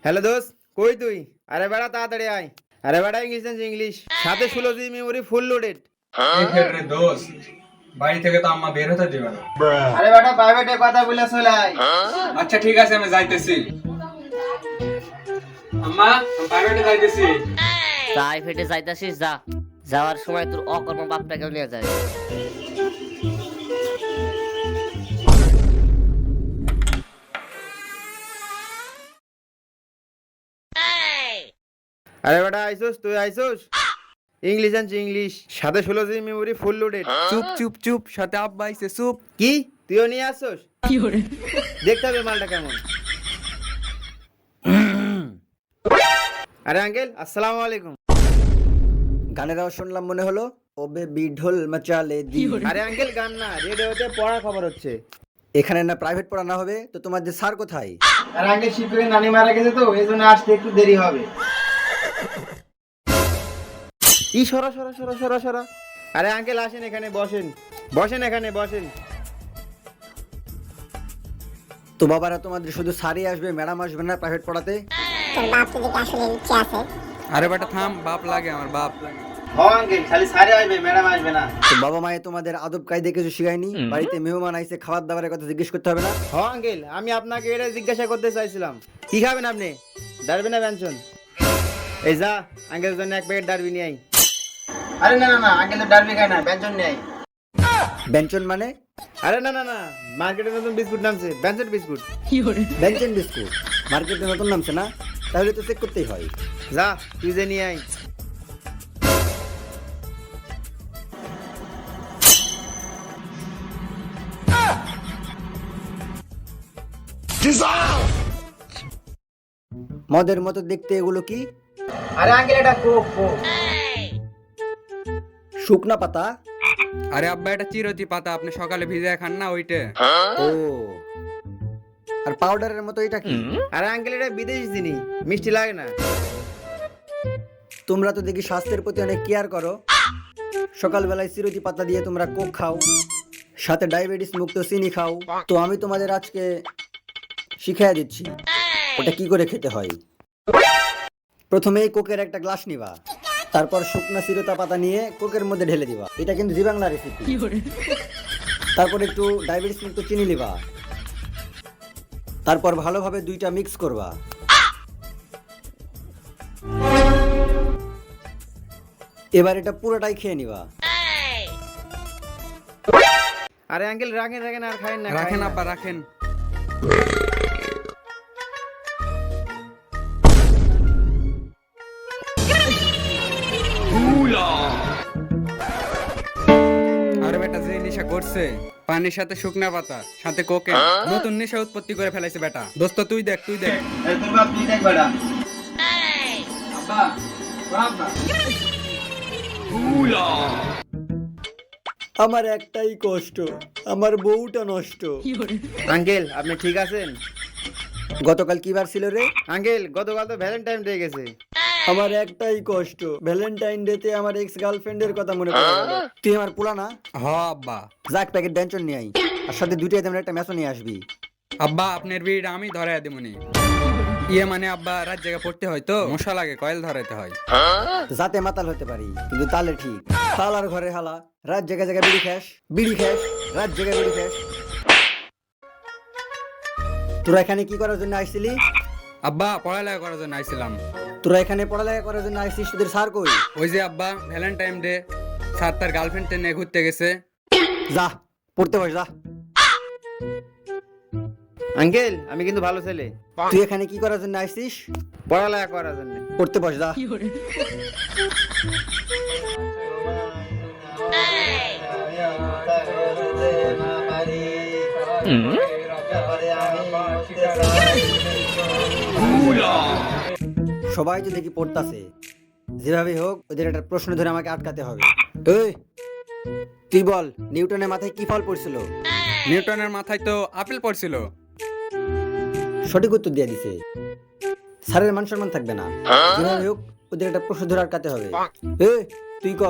Hello দোস্ত, কই তুই? আরে বেড়া তাড়াতাড়ি আয়। আরে বেড়া ইংলিশ না ইংলিশ, সাথে 16 GB মেমোরি ফুল লোডেড। এই ফের রে দোস্ত, বাড়ি থেকে তো আম্মা বের হতে দিবে না। আরে বেটা প্রাইভেটে কথা বলে চলে আয়। আচ্ছা ঠিক আছে, আমি যাইতেছি। আম্মা, আমি প্রাইভেটে যাইতেছি। প্রাইভেটে যাইতাছিস যা, যাওয়ার সময় তোর অকর্ম বাপটাকেও নিয়ে যায়। আরে বেটা আইসোস, তুই আইসোস? ইংলিশ আনছি ইংলিশ, সাথে 16 GB মেমোরি ফুল লোডেড। চুপ চুপ চুপ, সাথে আব্বা আইছে, চুপ। কি তুইও নিয়ে আসছোস? দেখতে হবে মালটা কেমন। আরে আঙ্কেল আসসালামু আলাইকুম। গানের আওয়াজ শুনলাম মনে হলো ও বেবি ঢোল মাচালে দি। আরে আঙ্কেল গান না, রেডিওতে পড়া খবর হচ্ছে। এখানে না প্রাইভেট পড়ানো হবে তো তোমাদের স্যার কোথায়? আরে আঙ্কেল শিবপুরে নানি মারা গেছে তো এই জন্য আসতে একটু দেরি হবে। ই সরা সরা সরা সরা সরা। আরে আঙ্কেল আসেন এখানে বসেন, বসেন এখানে বসেন। তো বাবারা তোমাদের শুধু স্যারই আসবে, ম্যাডাম আসবে না প্রাইভেট পড়াতে? তোর বাপ যদি আসলে ইচ্ছে আছে আরে বেটা থাম, বাপ লাগে আমার বাপ। হ্যাঁ আঙ্কেল, খালি সারে আসবে, ম্যাডাম আসবে না। তো বাবা মায়ে তোমাদের আদব কায়দা কিছু শিখায়নি? বাড়িতে মেহমান আইছে, খাবার দাবারের কথা জিজ্ঞেস করতে হবে না? হ্যাঁ আঙ্কেল, আমি আপনাকে এটা জিজ্ঞাসা করতে চাইছিলাম, কি খাবেন আপনি? ডারবি না ব্যঞ্জন? এই যা আঙ্কেলের জন্য এক প্যাকেট ডারবি নিয়ে আই। আরে না না না, আঙ্কেল তো ডারবি খায় না, ব্যঞ্জন নিয়ে আই। ব্যঞ্জন মানে? আরে না না না, মার্কেটে নতুন বিস্কুট নামছে, ব্যঞ্জন বিস্কুট। ব্যঞ্জন বিস্কুট মার্কেটে নতুন নামছে না? তাহলে তো চেক করতেই হয়। যা তুই যে নিয়ে আই। মদের মতো দেখতে এগুলো কি? আরে আঙ্কেল এটা কোক কোক। শুকনা পাতা? আরে আব্বা, এটা চিরতি পাতা, আপনি সকালে ভিজায় খান না ওইটা। ও, আর পাউডারের মতো এটা কি? আরে আঙ্কেল এটা বিদেশি জিনিস, মিষ্টি লাগে না। তোমরা তো দেখি স্বাস্থ্যের প্রতি অনেক কেয়ার করো। সকালবেলায় চিরতি পাতা দিয়ে তোমরা কোক খাও, সাথে ডায়াবেটিস মুক্ত চিনি খাও। তো আমি তোমাদের আজকে শিখিয়ে দিচ্ছি ওটা কি করে খেতে হয়। প্রথমেই কোকের একটা গ্লাস নিবা, তারপর শুকনা চিরতা পাতা নিয়ে কোকের মধ্যে ঢেলে দিবা। এটা কিন্তু জি বাংলা রেসিপি। তারপর একটু ডায়াবেটিস মুক্ত চিনি নিবা, তারপর ভালোভাবে দুইটা মিক্স করবা। এবার এটা পুরোটাই খেয়ে নিবা। আরে আঙ্কেল রাখেন রাখেন, আর খাইন না রাখেন খাইন না। আব্বা রাখেন। আরে বেটা যে নেশা করছে, পানির সাথে শুকনা পাতা সাথে কোকে, নতুন নেশা উৎপত্তি করে ফেলাইছে বেটা। দোস্ত তুই দেখ, তুই দেখ। এই তোর বাপ তুই দেখ বেটা। আব্বা, ও আব্বা। আমার একটাই কষ্ট, আমার বউটা নষ্ট। আঙ্কেল আপনি ঠিক আছেন? গতকাল কি বার ছিল রে? আঙ্কেল গতকাল তো ভ্যালেন্টাইন ডে গেছে। আমার একটাই কষ্ট, ভ্যালেন্টাইন ডে তে আমার এক্স গার্লফ্রেন্ডের কথা মনে পড়ে গেল। তুই আমার পুলা না? হ আব্বা। যাক প্যাকেট ব্যঞ্জন নিয়ে আই, আর সাথে দুইটাই তেমন একটা ম্যাচও নিয়ে আসবি। আব্বা আপনার বিড়িটা আমি ধরাই দেবনি। ইয়ে মানে আব্বা, রাত জায়গা পড়তে হয় তো মশা লাগে, কয়েল ধরাইতে হয়। যাতে মাতাল হতে পারি কিন্তু তালে ঠিক। হালার ঘরে হালা, রাত জায়গা জায়গা বিড়ি খাস, বিড়ি খাস, রাত জায়গা বিড়ি খাস। তোরা এখানে কি করার জন্য আইছিলি? আব্বা পড়ালেখা করার জন্য আইছিলাম। তোরা এখানে পড়ালেখা করার জন্য আইছিস, তোদের স্যার কই? ওই যে আব্বা ভ্যালেন্টাইন ডে, স্যার তার গার্লফ্রেন্ডকে নিয়ে ঘুরতে গেছে। যা পড়তে বস যা। আঙ্কেল আমি কিন্তু ভালো ছেলে, তুই এখানে কি করার জন্য আইছিস? পড়ালেখা করার জন্য। পড়তে বস যা। সবাই তো দেখি পড়তাছে, যেভাবে হোক ওদের একটা প্রশ্ন ধরে আমাকে আটকাতে হবে। এই তুই বল, নিউটনের মাথায় কি ফল পড়ছিল? নিউটনের মাথায় তো আপেল পড়ছিল। সঠিক উত্তর দিয়ে দিছে। স্যারের মান সম্মান থাকবে না, যেভাবে হোক ওদের একটা প্রশ্ন ধরে আটকাতে হবে। এই তুই ক,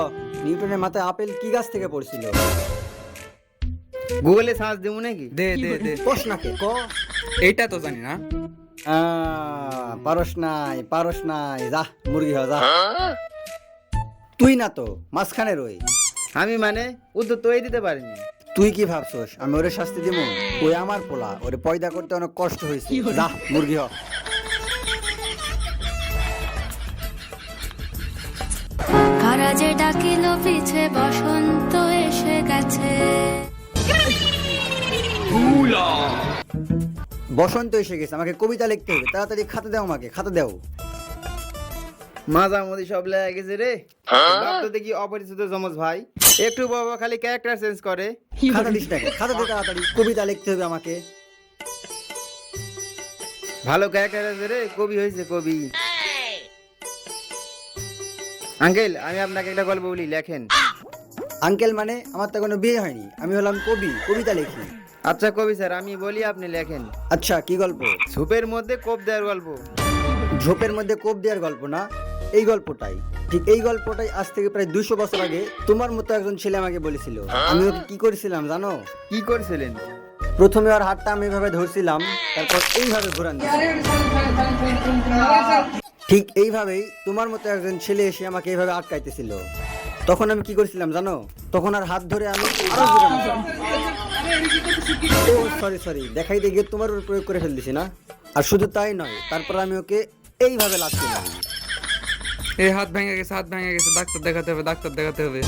নিউটনের মাথায় আপেল কি গাছ থেকে পড়ছিল? গুগলে সার্চ দেবো নাকি? দে দে দে, প্রশ্নকে ক। এইটা তো জানি না। পারস নাই, যা মুরগি হ যা। তুই না তো মাঝখানে রই। আমি মানে উত্তর তো এই দিতে পারিনি। তুই কি ভাবছস আমি ওরে শাস্তি দিব? ওই আমার পোলা, ওরে পয়দা করতে অনেক কষ্ট হয়েছে। যা মুরগি হ। কারা যে ডাকিল পিছে বসন্ত এসে গেছে। বসন্ত এসে গেছে, আমাকে কবিতা লিখতে হবে, তাড়াতাড়ি খাতা দাও, আমাকে খাতা দাও। মাঝামাঝি সব লেগে গেছে রে। বাপ তো দেখি অপরিচিত জমজ ভাই, একটু বাবা খালি ক্যারেক্টার চেঞ্জ করে। খাতা দিস নাকি? খাতা দে তাড়াতাড়ি, কবিতা লিখতে হবে আমাকে। ভালো ক্যারেক্টার আছে রে, কবি হয়েছে কবি। আঙ্কেল আমি আপনাকে একটা গল্প বলি, লেখেন। আঙ্কেল মানে আমার তো কোনো বিয়ে হয়নি, আমি হলাম কবি, কবিতা লিখি। আচ্ছা কবি স্যার আমি বলি, আপনি লেখেন। আচ্ছা কি গল্প? সুপের মধ্যে কোপ দেওয়ার গল্প। ঝোপের মধ্যে কোপ দেওয়ার গল্প না, এই গল্পটাই ঠিক। এই গল্পটাই আজ থেকে প্রায় 200 বছর আগে তোমার মতো একজন ছেলে আমাকে বলেছিল। আমি ওকে কি করেছিলাম জানো? কি করছিলেন? প্রথমে ওর হাতটা আমি এইভাবে ধরছিলাম, তারপর এইভাবে ঘোরান দিয়েছিলাম। ঠিক এইভাবেই তোমার মতো একজন ছেলে এসে আমাকে এইভাবে আটকাইতেছিল। তখন আমি কি করেছিলাম জানো? তখন আর হাত ধরে আমি আরো ঘোরান দিলাম। ও সরি, দেখাইতে গিয়ে তোমার উপর প্রয়োগ করে ফেলতেছি না। আর শুধু তাই নয়, তারপর আমি ওকে এইভাবে লাগছিলাম। এই হাত ভেঙে গেছে, হাত ভেঙে গেছে, ডাক্তার দেখাতে হবে, ডাক্তার দেখাতে হবে।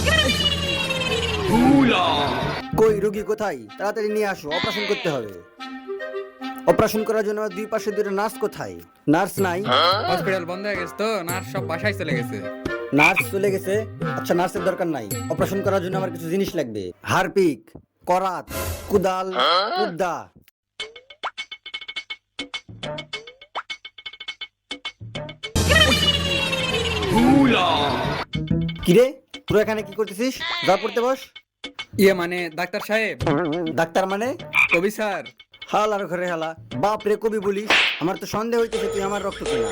কই রোগী কোথায়? তাড়াতাড়ি নিয়ে আসো, অপারেশন করতে হবে। অপারেশন করার জন্য দুই পাশে দুটো নার্স কোথায়? নার্স নাই। হসপিটাল বন্ধ হয়ে গেছে তো, নার্স সব বাসায় চলে গেছে। নার্স চলে গেছে? আচ্ছা নার্সের দরকার নাই, অপারেশন করার জন্য আমার কিছু জিনিস লাগবে। হারপিক, করাত, কুদাল, কুদা। কিরে তোরা এখানে কি করতেছিস? যা পড়তে বস। ইয়ে মানে ডাক্তার সাহেব। ডাক্তার মানে? কবি স্যার। হাল আর ঘরে হালা, বাপ রে কবি বলিস? আমার তো সন্দেহ হইতেছে তুই আমার রক্ত কিনা।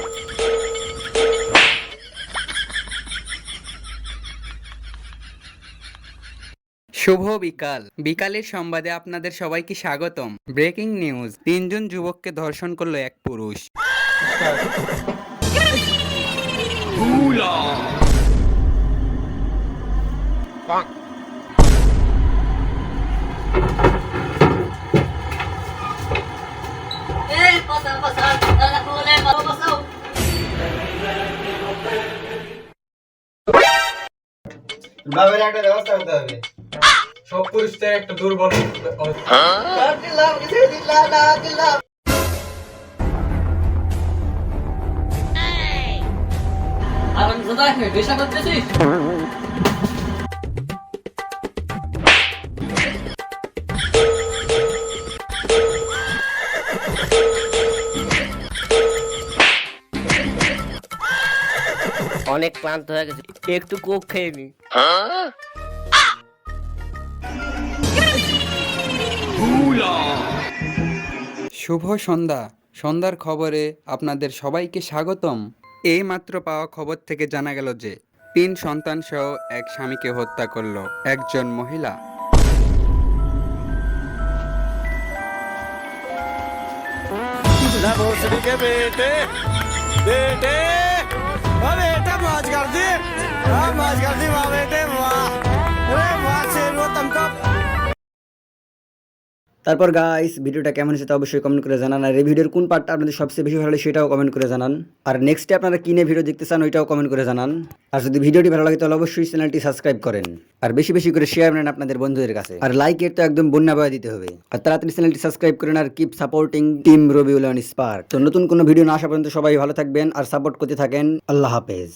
শুভ বিকাল। বিকালের সংবাদে আপনাদের সবাইকে স্বাগতম। ব্রেকিং নিউজ, 3 জন যুবককে ধর্ষণ করলো এক পুরুষ। বাবার একটা ব্যবস্থা করতে হবে। সব পুরুষদের একটা দুর্বল অনেক ক্লান্ত হয়ে গেছে, একটু কোক খেয়ে নি। শুভ সন্ধ্যা। সন্ধ্যার খবরে আপনাদের সবাইকে স্বাগতম। এই মাত্র পাওয়া খবর থেকে জানা গেল যে 3 সন্তান সহ এক স্বামীকে হত্যা করলো একজন মহিলা। তারপর গাইস ভিডিওটা কেমন হয়েছে তা অবশ্যই কমেন্ট করে জানান। আর এই ভিডিওর কোন পার্টটা আপনাদের সবচেয়ে বেশি ভালো লাগে সেটাও কমেন্ট করে জানান। আর নেক্সটে আপনারা কি নিয়ে ভিডিও দেখতে চান ওইটাও কমেন্ট করে জানান। আর যদি ভিডিওটি ভালো লাগে তাহলে অবশ্যই চ্যানেলটি সাবস্ক্রাইব করেন। আর বেশি বেশি করে শেয়ার করেন আপনাদের বন্ধুদের কাছে। আর লাইকের তো একদম বন্যা বয়া দিতে হবে। আর তাড়াতাড়ি চ্যানেলটি সাবস্ক্রাইব করেন আর keep supporting team Rabiul on Spark. তো নতুন কোনো ভিডিও না আসা পর্যন্ত সবাই ভালো থাকবেন আর সাপোর্ট করতে থাকেন। আল্লাহ হাফেজ।